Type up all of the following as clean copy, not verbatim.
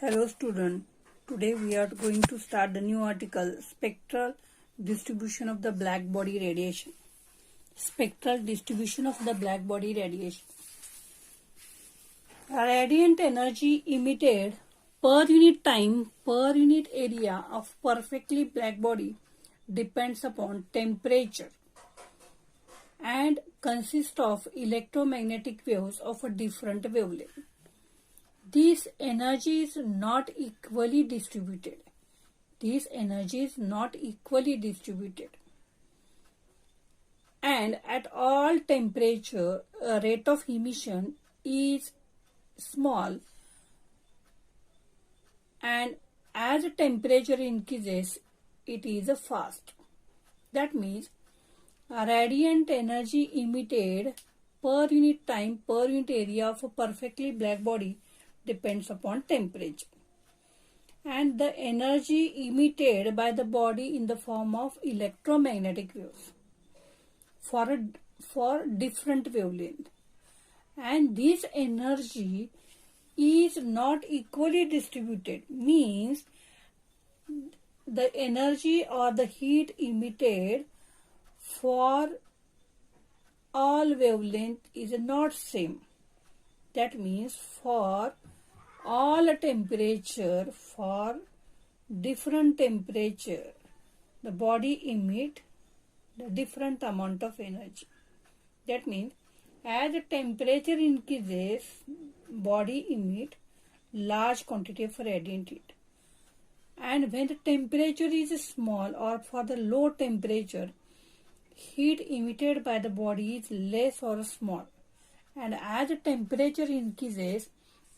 Hello student, today we are going to start the new article, Spectral Distribution of the Black Body Radiation. Spectral distribution of the black body radiation. Radiant energy emitted per unit time, per unit area of perfectly black body depends upon temperature and consists of electromagnetic waves of a different wavelength. This energy is not equally distributed. And at all temperature, rate of emission is small, and as temperature increases, it is fast. That means radiant energy emitted per unit time, per unit area of a perfectly black body depends upon temperature, and the energy emitted by the body in the form of electromagnetic waves for different wavelength, and this energy is not equally distributed, means the energy or the heat emitted for all wavelength is not same. That means for all temperature, for different temperature, the body emit the different amount of energy. That means as the temperature increases, body emit large quantity of radiant heat. And when the temperature is small or for the low temperature, heat emitted by the body is less or small. And as the temperature increases,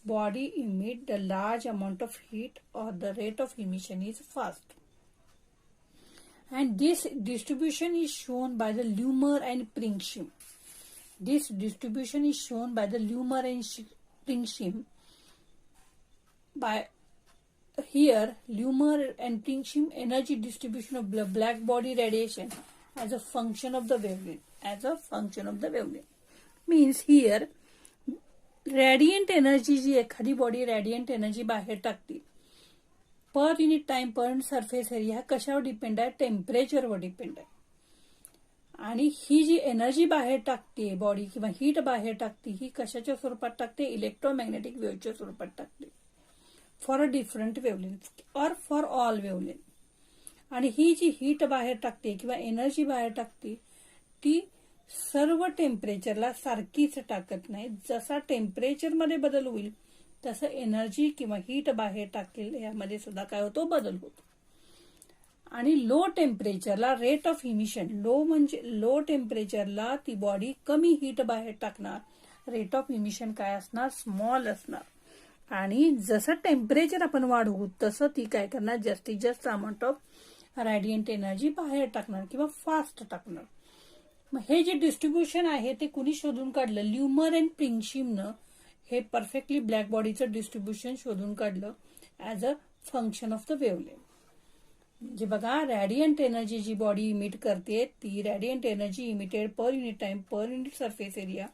body emit the large amount of heat or the rate of emission is fast. And this distribution is shown by the Lummer and Pringsheim. By here, Lummer and Pringsheim energy distribution of black body radiation as a function of the wavelength. Means here radiant energy जी एखादी body रॅडियंट energy बाहेर टाकते पर unit time per unit surface area कशावर depend आहे, टेम्परेचरवर depend आहे. आणि ही जी energy बाहेर टाकते body किंवा हीट बाहेर टाकते ही कशाच्या स्वरूपात टाकते, इलेक्ट्रोमॅग्नेटिक वेव्हच्या स्वरूपात टाकते फॉर अ डिफरंट वेव्हलेंथ और फॉर ऑल वेव्हलेंथ. आणि ही जी हीट बाहेर टाकते किंवा एनर्जी बाहेर टाकते ती सर्व टेम्परेचरला सारखीच टाकत नाही. जसा टेम्परेचर मध्ये बदल होईल तसं एनर्जी किंवा हीट बाहेर टाकेल यामध्ये सुद्धा काय होतो, बदल होतो. आणि लो टेम्परेचरला रेट ऑफ इमिशन, लो टेम्परेचरला ती बॉडी कमी हीट बाहेर टाकणार, रेट ऑफ इमिशन काय असणार, स्मॉल असणार. आणि जसं टेम्परेचर आपण वाढवू तसं ती काय करणार, जास्तीत जास्त अमाऊंट ऑफ रॅडियंट एनर्जी बाहेर टाकणार किंवा फास्ट टाकणार. मग हे जे डिस्ट्रीब्युशन आहे ते कुणी शोधून काढलं, ल्युमर अँड प्रिंगशिमनं हे परफेक्टली ब्लॅक बॉडीचं डिस्ट्रीब्युशन शोधून काढलं as a function of the wavelength. म्हणजे बघा रॅडियंट एनर्जी जी बॉडी इमिट करते ती radiant energy emitted per unit time per unit surface area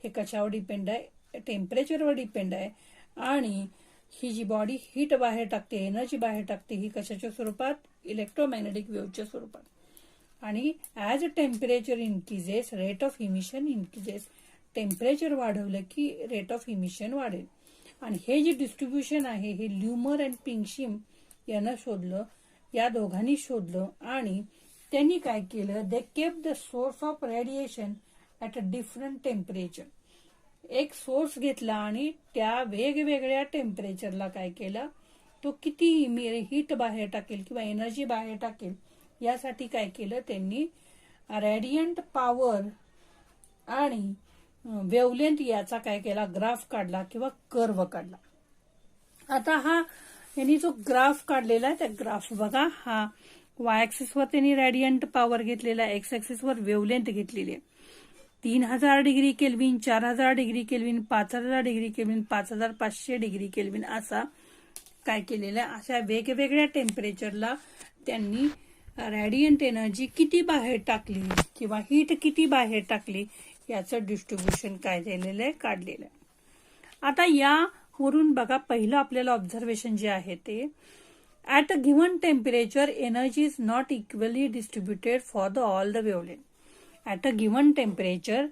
हे कशावर डिपेंड आहे, टेम्परेचरवर डिपेंड आहे. आणि ही जी बॉडी हीट बाहेर टाकते, एनर्जी बाहेर टाकते ही कशाच्या स्वरूपात, इलेक्ट्रोमॅग्नेटिक वेव्हच्या स्वरूपात. आणि as a temperature increases rate of emission increases, temperature वाढवलं की रेट ऑफ इमिशन वाढेल. आणि हे जे डिस्ट्रीब्युशन आहे हे ल्युमर अँड प्रिंगशिम यानं शोधलं, या दोघांनी शोधलं. आणि त्यांनी काय केलं, they kept the source of radiation at a different temperature. एक सोर्स घेतला आणि त्या वेगवेगळ्या टेम्परेचरला काय केलं, तो किती हीट बाहेर टाकेल किंवा एनर्जी बाहेर टाकेल यासाठी काय केलं, त्यांनी रॅडियंट पॉवर आणि वेव्हलेंथ याचा काय केला, ग्राफ काढला किंवा कर्व काढला. आता हा यांनी जो ग्राफ काढलेला आहे त्या ग्राफ बघा, हा वाय ऍक्सिसवर त्यांनी रॅडियंट पॉवर घेतलेला आहे, एक्स ऍक्सिसवर वेव्हलेंथ घेतलेली आहे. 3000 degree kelvin, 4000 degree kelvin, 5000 degree kelvin, 5500 degree kelvin असा काय केलेला आहे. अशा वेगवेगळ्या टेम्परेचरला त्यांनी रॅडियंट एनर्जी किती बाहेर टाकली किंवा हीट किती बाहेर टाकली याचं डिस्ट्रीब्युशन काय झालेलं आहे, काढलेलं आहे. आता या वरून बघा पहिलं आपल्याला ऑब्झर्वेशन जे आहे ते at a given temperature energy is not equally distributed for the all the wavelength. At a given temperature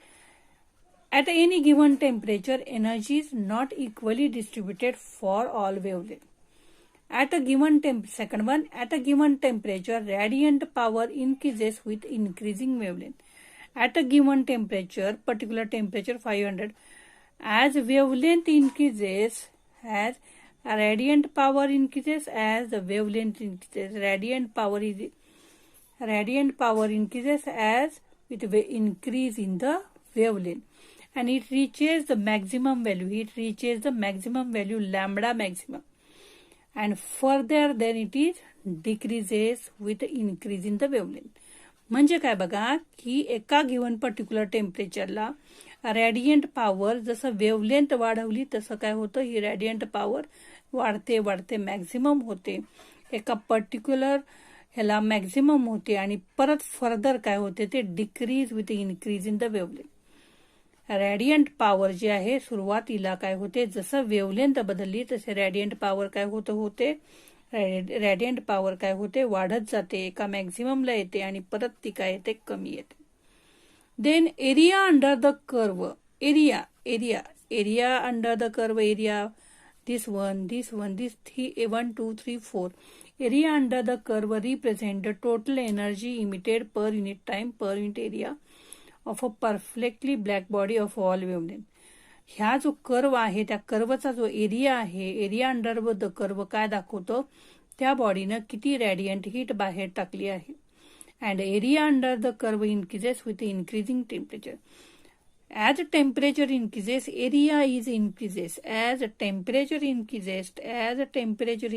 at any given temperature, energy is not equally distributed for all wavelengths. At a given second one, at a given temperature, radiant power increases with increasing wavelength. At a given temperature, particular temperature 500, as wavelength increases, as radiant power increases, as the wavelength increases, radiant power increases as with increase in the wavelength. And it reaches the maximum value. It reaches the maximum value lambda maximum. And further then it is decreases with increase in the wavelength. म्हणजे काय बघा की एका given particular टेम्परेचरला रॅडियंट power जसं wavelength वाढवली तसं काय होतं, ही रॅडियंट पॉवर वाढते वाढते मॅक्झिमम होते. एका पर्टिक्युलर ह्याला मॅक्झिमम होते आणि परत फर्दर काय होते ते decrease with increase in the wavelength. Radiant power जी आहे सुरुवातीला काय होते, जसं वेवलेंथ बदलली तसे रॅडियंट पॉवर काय होते रॅडियंट पॉवर काय होते वाढत जाते, एका मॅक्झिममला येते आणि परत ती काय येते कमी येते. Then area under the curve, area under the curve, area this 1 this 3 1 2 3 4 area under the curve represent the total energy emitted per unit time per unit area of a perfectly black body of all wavelength. ह्या जो curve आहे त्या कर्वचा जो area आहे, area under the curve काय दाखवतो, त्या बॉडीनं किती रॅडियंट हीट बाहेर टाकली आहे. And area under the curve increases with increasing temperature. As temperature increases, area is increases. As temperature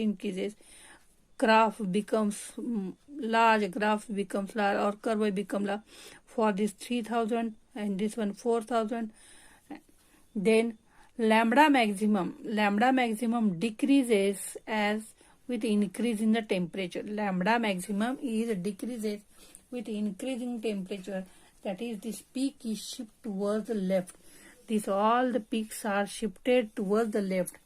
increases, graph becomes large, or curve becomes large. For this 3000 and this one 4000. Then lambda maximum decreases as with increase in the temperature. Lambda maximum is decreases with increasing temperature. That is, this peak is shifted towards the left. All the peaks are shifted towards the left.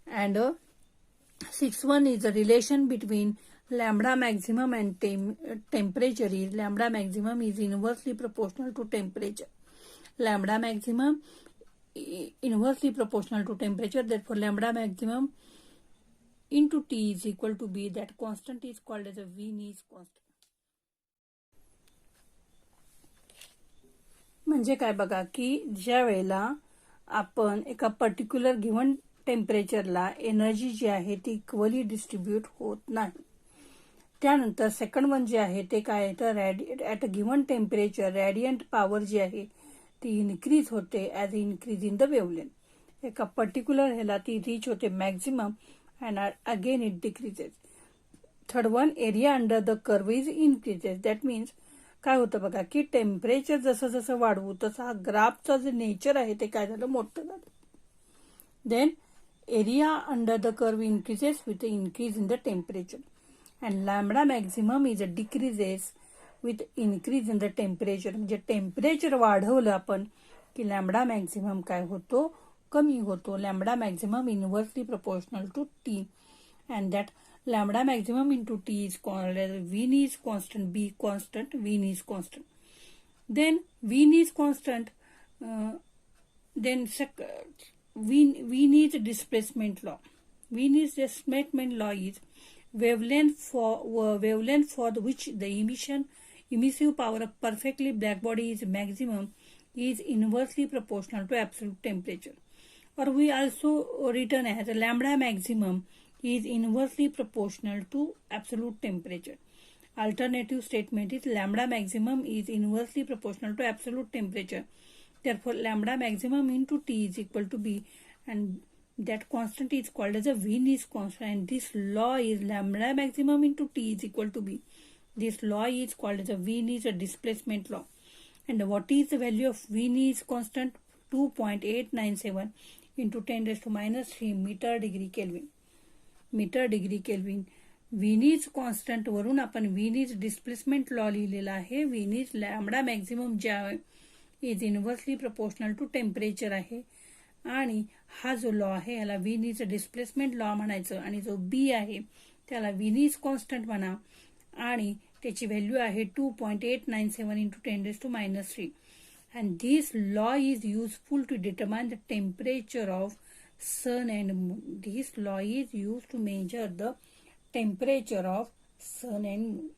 And 6.1 is the relation between lambda maximum and temperature. Lambda maximum is inversely proportional to temperature. Lambda maximum inversely proportional to temperature. Therefore, lambda maximum into T is equal to B. That constant is called as a Wien constant. म्हणजे काय बघा की ज्या वेळेला आपण एका particular given टेम्परेचरला energy जी आहे ती इक्वली डिस्ट्रीब्यूट होत नाही. त्यानंतर सेकंड वन जे आहे ते काय तर at a given temperature radiant power जी आहे ती इन्क्रीज होते as increase in the wavelength. एका पर्टिक्युलर ह्याला ती रीच होते maximum and again it decreases. Third one area under the curve is increases. That means काय होतं बघा की टेम्परेचर जसं जसं वाढवू तसं हा ग्राफचं जे नेचर आहे ते काय झालं मोठं झालं. Then area under the curve increases with increase in the temperature and lambda maximum is decreases with increase in the temperature. म्हणजे टेम्परेचर वाढवलं आपण की लॅम्बडा मॅक्झिमम काय होतो कमी होतो. Lambda maximum inversely proportional to T and that lambda maximum into T is called as Wien constant, B constant, Wien constant. Then Wien constant, then Wien displacement law. Wien displacement law is wavelength for which the emissive power of perfectly black body is maximum is inversely proportional to absolute temperature. Or we also written as lambda maximum is inversely proportional to absolute temperature. Alternative statement is lambda maximum is inversely proportional to absolute temperature. Therefore, lambda maximum into T is equal to B, and that constant is called as a Wien constant. And this law is lambda maximum into T is equal to B. This law is called as a Wien displacement law. And what is the value of Wien constant? 2.897 into 10 raised to minus 3 meter degree Kelvin. Metre degree Kelvin. Wien's constant वरून आपण व्हिनीज displacement law लिहिलेला आहे. व्हिनीज lambda maximum जे आहे is inversely proportional to temperature आहे आणि हा जो लॉ आहे याला व्हिनीज डिस्प्लेसमेंट लॉ म्हणायचं आणि जो बी आहे त्याला व्हिनीज कॉन्स्टंट म्हणा आणि त्याची व्हॅल्यू आहे 2.897 into 10⁻³ and this law is useful to determine the temperature of sun and moon. This law is used to measure the temperature of sun and moon.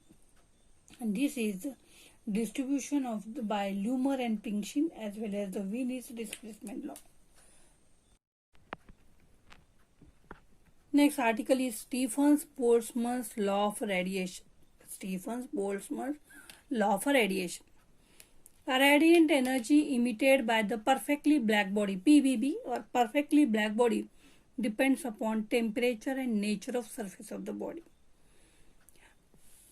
And this is the distribution of by Lumer and Pinkshin as well as the Venus displacement law. Next article is Stephens-Boltzmann's law of radiation. Stephens-Boltzmann's law of radiation. A radiant energy emitted by the perfectly black body PBB or perfectly black body depends upon temperature and nature of surface of the body.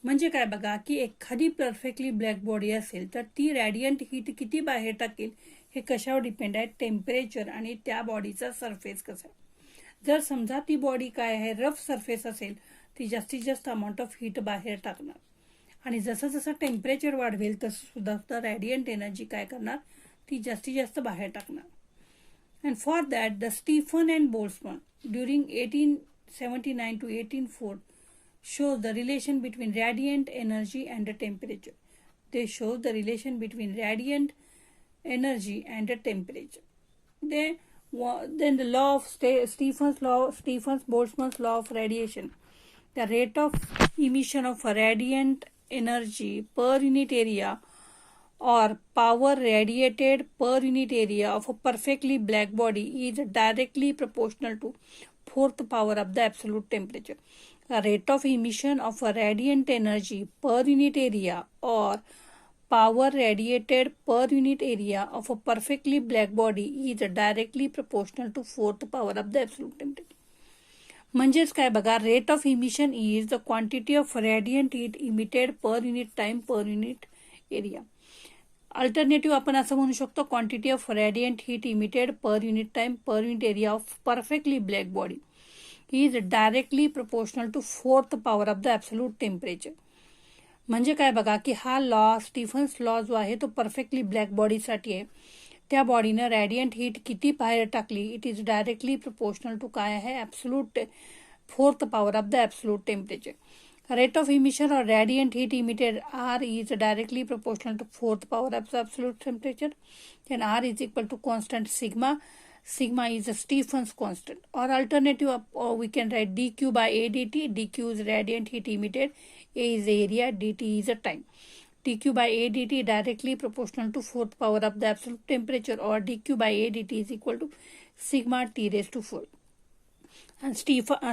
म्हणजे काय बघा की एखादी perfectly black body असेल तर ती रॅडियंट heat किती बाहेर टाकेल हे कशावर डिपेंड आहे, टेम्परेचर आणि त्या बॉडीचा सरफेस कसा आहे. जर समजा ती बॉडी काय आहे रफ सरफेस असेल ती जास्तीत जास्त अमाऊंट ऑफ हीट बाहेर टाकणार आणि जसं जसं टेम्परेचर वाढवेल तसं सुद्धा रॅडियंट एनर्जी काय करणार ती जास्तीत जास्त बाहेर टाकणार. And for that the Stefan and Boltzmann during 1879 to 1804 shows the relation between radiant energy and the temperature. They show the relation between radiant energy and the temperature. Then the law of Stephens-Boltzmann's law of radiation. The rate of emission of radiant energy per unit area or power radiated per unit area of a perfectly black body is directly proportional to fourth power of the absolute temperature. The rate of emission of a radiant energy per unit area or power radiated per unit area of a perfectly black body is directly proportional to fourth power of the absolute temperature. म्हणजेच काय बघा rate of emission is the quantity of radiant heat emitted per unit time per unit area. Alternative आपण असं म्हणू शकतो quantity of radiant heat emitted per unit time per unit area of perfectly black body is directly proportional to fourth power of the absolute temperature. म्हणजे काय बघा की हा law Stephen's law जो आहे तो परफेक्टली ब्लॅक बॉडीसाठी आहे. त्या बॉडीनं रॅडियंट हीट किती बाहेर टाकली it is directly proportional to काय आहे absolute fourth power of the absolute temperature. Rate of emission or radiant heat emitted R is directly proportional to fourth power of the absolute temperature. Then R is equal to constant sigma. Sigma is a Stephens constant. Or alternative we can write dq by a dt. dq is radiant heat emitted, a is area, dt is a time. dq by a dt directly proportional to fourth power of the absolute temperature, or dq by a dt is equal to sigma t raised to 4. And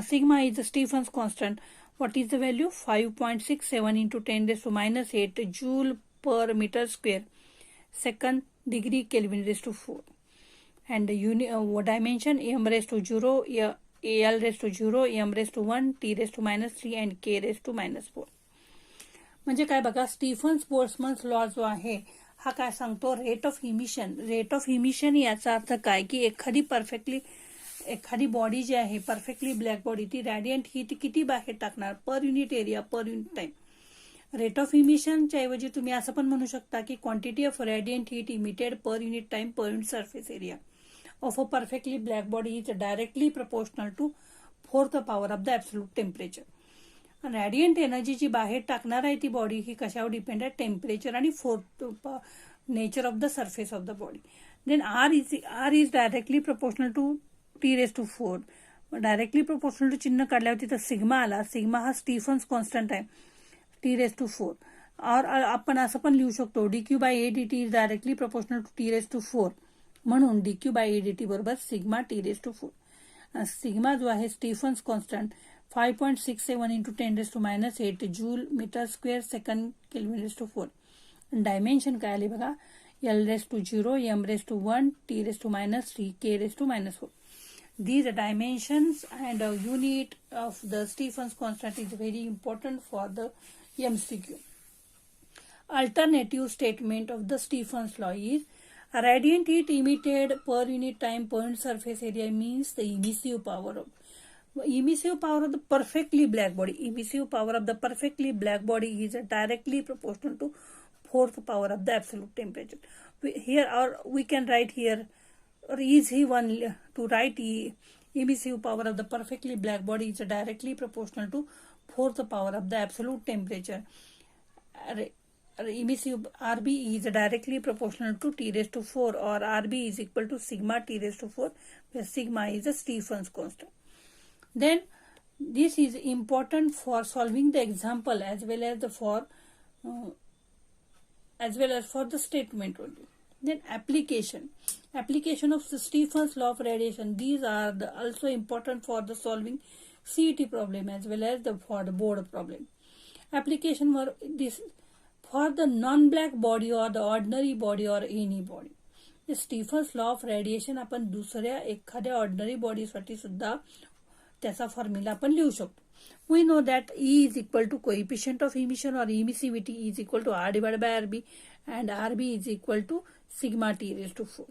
sigma is the Stephens constant. What is the value? 5.67 into 10 raised to minus 8 joule per meter square second degree Kelvin raised to 4. And the dimension m raised to 0, l raised to 0, m raised to 1, t raised to minus 3 and k raised to minus 4. म्हणजे काय बघा Stephen's बोल्ट्झमन्स law जो आहे हा काय सांगतो rate of emission. Rate of emission याचा अर्थ काय की एखादी बॉडी जी आहे परफेक्टली ब्लॅक बॉडी ती रॅडियंट हीट किती बाहेर टाकणार per unit area per unit time. Rate of इमिशनच्या ऐवजी तुम्ही असं पण म्हणू शकता की quantity of radiant heat emitted per unit time per unit surface area of a perfectly black body is directly proportional to fourth power of the absolute temperature. Radiant energy जी बाहेर टाकणार आहे ती बॉडी ही कशावर डिपेंड आहे temperature आणि fourth nature of the surface of the body. Then R is directly proportional to T raise to 4. Directly proportional to चिन्ह काढल्यावर तिथं सिग्मा आला. सिग्मा हा स्टीफन्स कॉन्स्टंट आहे टी रेस टू 4. और आपण असं पण लिहू शकतो d Q by A d T is directly proportional to T raise to 4. म्हणून d Q by A d T बरोबर sigma T raise to 4. Sigma जो आहे Stefan's constant 5.67 into 10 raise to minus 8 joule metre square second kelvin raise to 4. Dimension काय आले बघा L raise to 0, M raise to 1, T raise to minus 3, K raise to minus 4. These dimensions and a unit of the Stephens constant is very important for the MCQ. Alternative statement of the Stephens law is radiant heat emitted per unit time per unit surface area means the emissive power of the perfectly black body. Emissive power of the perfectly black body is directly proportional to fourth power of the absolute temperature. Here, or we can write here or is he one to write emissive power of the perfectly black body is directly proportional to fourth power of the absolute temperature. Emissive RB is directly proportional to T raised to 4, or RB is equal to sigma T raised to 4, where sigma is the Stephen's constant. Then this is important for solving the example as well as for the statement only. Then application of the Stephen's law of radiation. These are also important for the solving CET problem as well as for the board problem. Application for this for the non-black body or the ordinary body or any body. The Stephen's law of radiation आपण दुसऱ्या एखाद्या ordinary body साठी सुद्धा त्याचा formula आपण लिहू शकतो. We know that E is equal to coefficient of emission or emissivity is equal to R divided by RB, and RB is equal to sigma T raised to 4.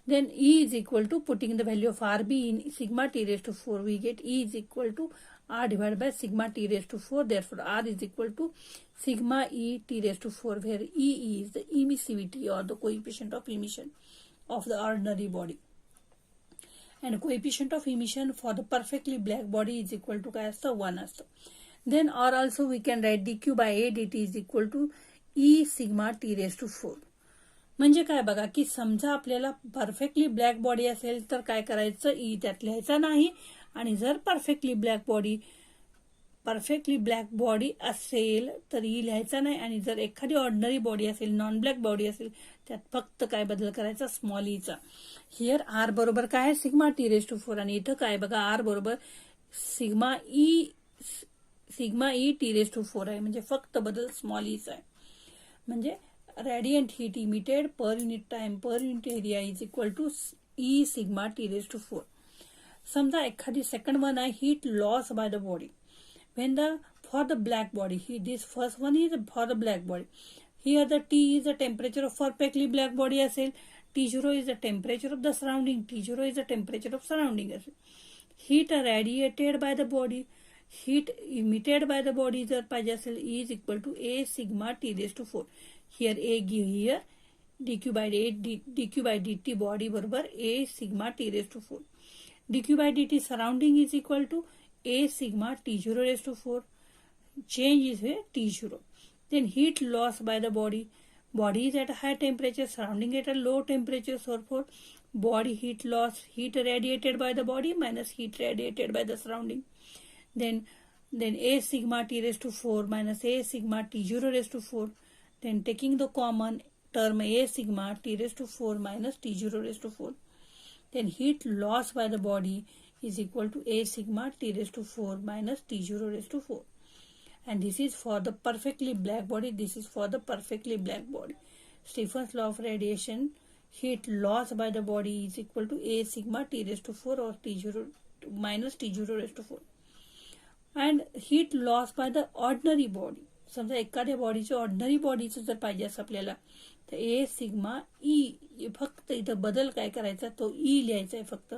Then E is equal to, putting the value of RB in sigma T raised to 4, we get E is equal to R divided by sigma T raised to 4. Therefore, R is equal to sigma E T raised to 4, where E is the emissivity or the coefficient of emission of the ordinary body. And coefficient of emission for the perfectly black body is equal to काय असतं 1 असतं. Then or also we can write dq by a dt is equal to E sigma T raised to 4. म्हणजे काय बघा की समजा आपल्याला perfectly black body असेल तर काय करायचं, ई त्यात लिहायचा नाही. आणि जर परफेक्टली ब्लॅक बॉडी असेल तर ई लिहायचा नाही. आणि जर एखादी ऑर्डिनरी बॉडी असेल, नॉन ब्लॅक बॉडी असेल, त्यात फक्त काय बदल करायचा, स्मॉल ईचा. हिअर आर बरोबर काय आहे, सिग्मा टी रेज टू 4. आणि इथं काय बघा, आर बरोबर sigma e T raise to 4 आहे. म्हणजे फक्त बदल स्मॉल ईचा आहे. म्हणजे radiant heat emitted per unit time per unit area is equal to E sigma T raised to 4. समजा एखादी second one आहे heat loss by the body. When for the black body, this first one is for the black body. Here the T is the temperature of perfectly black body असेल. T0 is the temperature of the surrounding. T0 is the temperature of surrounding असेल. Heat radiated by the body, heat emitted by the body जर पाहिजे असेल, E is equal to A sigma T raised to 4. Here A give here dq by dt body बरोबर A sigma T raised to 4. dq by dt surrounding is equal to A sigma T0 raised to 4. Change is here T0. Then heat loss by the body. Body is at a high temperature, surrounding at a low temperature. So for body heat loss, heat radiated by the body minus heat radiated by the surrounding. Then A sigma T raised to 4 minus A sigma T0 raised to 4. Then taking the common term A sigma T raised to 4 minus T0 raised to 4. Then heat loss by the body is equal to A sigma T raised to 4 minus T0 raised to 4. And this is for the perfectly black body. This is for the perfectly black body. Stephen's law of radiation, heat loss by the body is equal to A sigma T raised to 4 or T0 minus T0 raised to 4. And heat loss by the ordinary body. समजा एखाद्या बॉडीच्या ordinary बॉडीचं जर पाहिजे असं आपल्याला, तर ए sigma E, फक्त इथं बदल काय करायचा, तो ई लिहायचा आहे फक्त.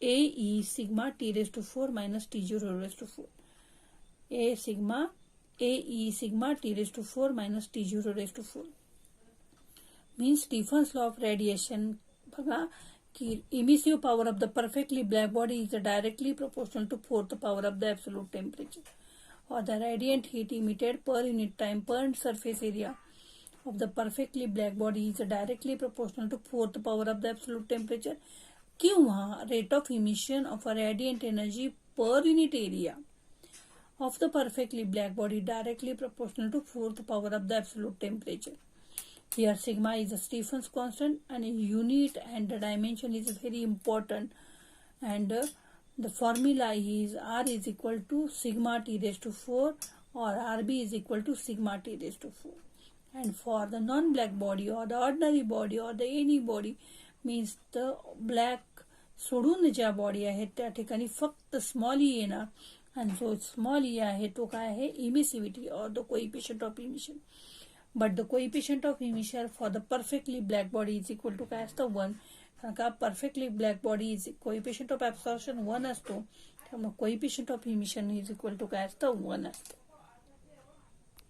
A E sigma T raise to 4 minus T0 raise to 4. A E sigma T raise to 4 minus T0 raise to 4. Means Stefan's law of radiation बघा की emissive power of the perfectly black body is directly proportional to fourth power of the absolute temperature, or the radiant heat emitted per unit time per surface area of the perfectly black body is directly proportional to fourth power of the absolute temperature. किंवा rate of emission of a radiant energy per unit area of the perfectly black body directly proportional to fourth power of the absolute temperature. Here sigma is the Stephen's constant, and unit and the dimension is very important. And the formula is R is equal to sigma T raised to 4 or RB is equal to sigma T raised to 4. And for the non-black body or the ordinary body or the any body, means the black सोडून ज्या body आहेत त्या ठिकाणी फक्त small E येणार. आणि जो small E आहे तो काय आहे, emissivity or the coefficient of emission. But the coefficient of emission for the perfectly black body is equal to काय असतं 1. कारण का perfectly black body is coefficient of absorption 1 असतो, त्यामुळे coefficient of emission is equal to काय असतं 1 असतं.